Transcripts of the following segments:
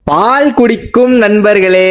பால் குடிக்கும் நண்பர்களே,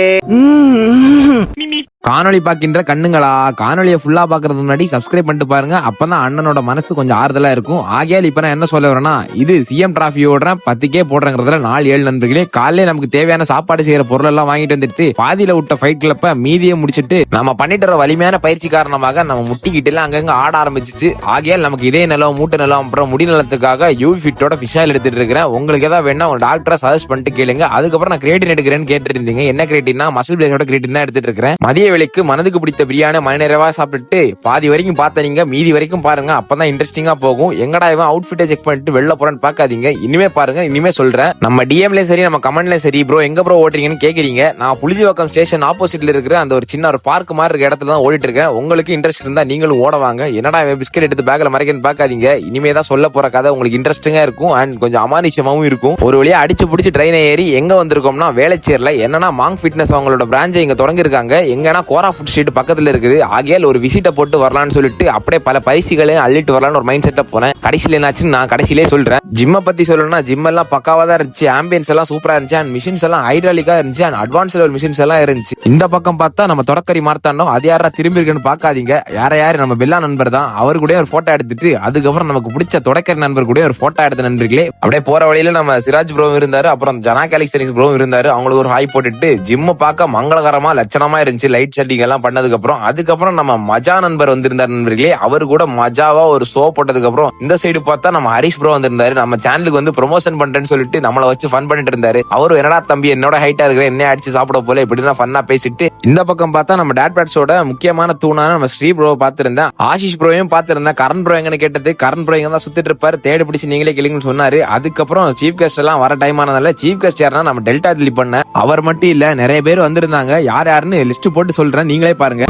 காணொலி பாக்கின்ற கண்ணுங்களா, காணொலியை ஃபுல்லா பாக்குறது முன்னாடி சப்ஸ்கிரைப் பண்ணிட்டு பாருங்க. அப்பதான் அண்ணனோட மனசு கொஞ்சம் ஆறுதலா இருக்கும். ஆகையால் இப்ப நான் என்ன சொல்ல வரேன்னா, இது சிஎம் டிராஃபி ஓடுறேன் 10K போடுறேங்கிறதுல 4-7 நண்பர்களே, காலையில நமக்கு தேவையான சாப்பாடு செய்யற பொருள் எல்லாம் வாங்கிட்டு வந்துட்டு பாதியில விட்ட ஃபைட் கிளப்ப மீதியை முடிச்சிட்டு நம்ம பண்ணிட்டு வர வலிமையான பயிற்சி காரணமாக நம்ம முட்டிக்கிட்டு எல்லாம் அங்கங்க ஆட ஆரம்பிச்சிச்சு. ஆகையால் நமக்கு இதே நிலம், மூட்டை நிலம், அப்புறம் முடி நலத்துக்காக யூவி ஃபிட்டோட ஃபிஷ் ஆயில் எடுத்துட்டு இருக்கிறேன். உங்களுக்கு ஏதாவது வேணா உங்க டாக்டரை சஜஸ்ட் பண்ணிட்டு கேளுங்க. அதுக்கப்புறம் நான் கிரியேட்டின் எடுக்கிறேன்னு கேட்டு இருந்தீங்க. என்ன கிரியேட்டின்னா மசில் பிளேஸோட கிரியேட்டின் தான் எடுத்துட்டு இருக்கிறேன். மதிய வேலைக்கு மனதுக்கு பிடித்த பிரியாணி மணி நிறைவா சாப்பிட்டு பாதி வரைக்கும் பார்த்தீங்க, மீதி வரைக்கும் பாருங்க. அப்பதான் இன்ட்ரெஸ்டிங்கா போகும். எங்கடா இவன் அவுட்ஃபிட்டை செக் பண்ணிட்டு வெளில போறான்னு பாக்காதீங்க. இனிமே பாருங்க, இனிமே சொல்றேன். நம்ம டிஎம்லயும் சரி, நம்ம கமெண்ட்லயும் சரி, ப்ரோ எங்க ப்ரோ ஓட்டுறீங்கன்னு கேக்குறீங்க. நான் புளிஜிவாக்கம் ஸ்டேஷன் ஆப்போசிட்ல இருக்கிற அந்த ஒரு சின்ன ஒரு பார்க் மாதிரி இருக்க இடத்துல தான் ஓடிட்டு இருக்கேன். உங்களுக்கு இன்ட்ரெஸ்ட் இருந்தா நீங்களும் ஓட வாங்க. என்னடா பிஸ்கெட் எடுத்து பேக்ல மறைக்கன்னு பாக்காதீங்க. இனிமே தான் சொல்ல போற கதை உங்களுக்கு இன்ட்ரெஸ்டிங்கா இருக்கும் அண்ட் கொஞ்சம் அமானுஷமாவும் இருக்கும். ஒரு வழியா அடிச்சு பிடிச்சி ட்ரெயினை ஏறி எங்க வந்திருக்கோம்னா வேலைச்சேர்ல. என்னன்னா மாங் ஃபிட்னஸ் அவங்களோட பிரான்ச்சை இங்க தொடங்கி இருக்காங்க. எங்கன்னா கோரா ஃபுட் ஸ்ட்ரீட் பக்கத்துல இருக்குது. ஆகையால் ஒரு விசிட்ட போட்டு வரலாம்னு சொல்லிட்டு அப்படியே பல பரிசுகளை அள்ளிட்டு வரலாம்னு ஒரு மைண்ட் செட்டா போனேன். கடைசியில என்னாச்சுன்னு நான் கடைசியிலே சொல்றேன். ஜிம்மை பத்தி சொல்லணும்னா ஜிம் எல்லாம் பக்காவா தான் இருந்துச்சு. ஆம்பியன்ஸ் எல்லாம் சூப்பரா இருந்துச்சு அண்ட் மிஷின்ஸ் எல்லாம் ஹைட்ராலிக்கா இருந்துச்சு அண்ட் அட்வான்ஸ் லெவல் மிஷின்ஸ் எல்லாம் இருந்துச்சு. இந்த பக்கம் பார்த்தா நம்ம தொடக்கரி மார்த்தாண்டோம். அது யாரா திரும்பி இருக்குன்னு பாக்காதீங்க. யாரு நம்ம பெல்லா நண்பர் தான். அவரு கூட ஒரு போட்டோ எடுத்துட்டு அதுக்கப்புறம் நமக்கு பிடிச்ச தொடக்கரி நண்பர் கூட ஒரு போட்டோ எடுத்த நண்பர்களே. அப்படியே போற வழியில நம்ம சிராஜ் ப்ரோ இருந்தாரு, அப்புறம் ஜனா கேலிக்ஸ் ப்ரோ இருந்தாரு. அவங்களுக்கு ஒரு ஹாய் போட்டுட்டு ஜிம்ம பார்க்க மங்களகரமா லட்சணமா இருந்துச்சு. லைட் செட்டிங் எல்லாம் பண்ணதுக்கு அதுக்கப்புறம் நம்ம மஜா நண்பர் வந்திருந்தார் நண்பர்களே. அவரு கூட மஜாவா ஒரு ஷோ போட்டதுக்கு அப்புறம் இந்த சைடு பார்த்தா நம்ம ஹரிஷ் ப்ரோ வந்திருந்தாரு. நம்ம சேனலுக்கு வந்து ப்ரொமோஷன் பண்றேன்னு சொல்லிட்டு நம்மள வச்சு ஃபன் பண்ணிட்டு இருந்தாரு. அவரு என்னடா தம்பி என்னோட ஹைட்டா இருக்கிற என்ன அடிச்சு சாப்பிட போல இப்படின்னா ஃபன்னா பேசிட்டு இந்த பக்கம் பார்த்தா நம்ம டேட் பேட்ஸோட முக்கியமான தூணான நம்ம ஸ்ரீ ப்ரோ பாத்திருந்தேன். ஆஷிஷ் ப்ரோயும் பாத்திருந்தேன். கரண் ப்ரோ எங்கன்னு கேட்டது, கரண் ப்ரோ எங்க தான் சுத்திட்டு இருப்பாரு, தேடி பிடிச்சு நீங்களே கேளுங்கன்னு சொன்னாரு. அதுக்கப்புறம் சீஃப் கெஸ்ட் எல்லாம் வர டைம் ஆனதால சீஃப் கெஸ்ட் யாருன்னா நம்ம டெல்டா திலி பண்ண. அவர் மட்டும் இல்ல, நிறைய பேர் வந்திருந்தாங்க. யார் யாருன்னு லிஸ்ட் போட்டு சொல்றேன், நீங்களே பாருங்க.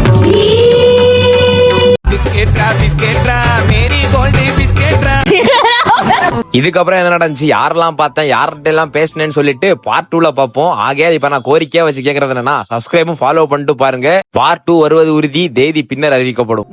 இதுக்கப்புறம் என்ன நடந்துச்சு, யாரெல்லாம் பார்த்தேன், யார்கிட்ட எல்லாம் பேசினேன்னு சொல்லிட்டு பார்ட் 2ல பார்ப்போம். ஆகையா இப்ப நான் கோரிக்கையா வச்சு கேக்குறது என்னன்னா, சப்ஸ்கிரைபும் ஃபாலோ பண்ணிட்டு பாருங்க. பார்ட் 2 வருவது உறுதி, தேதி பின்னர் அறிவிக்கப்படும்.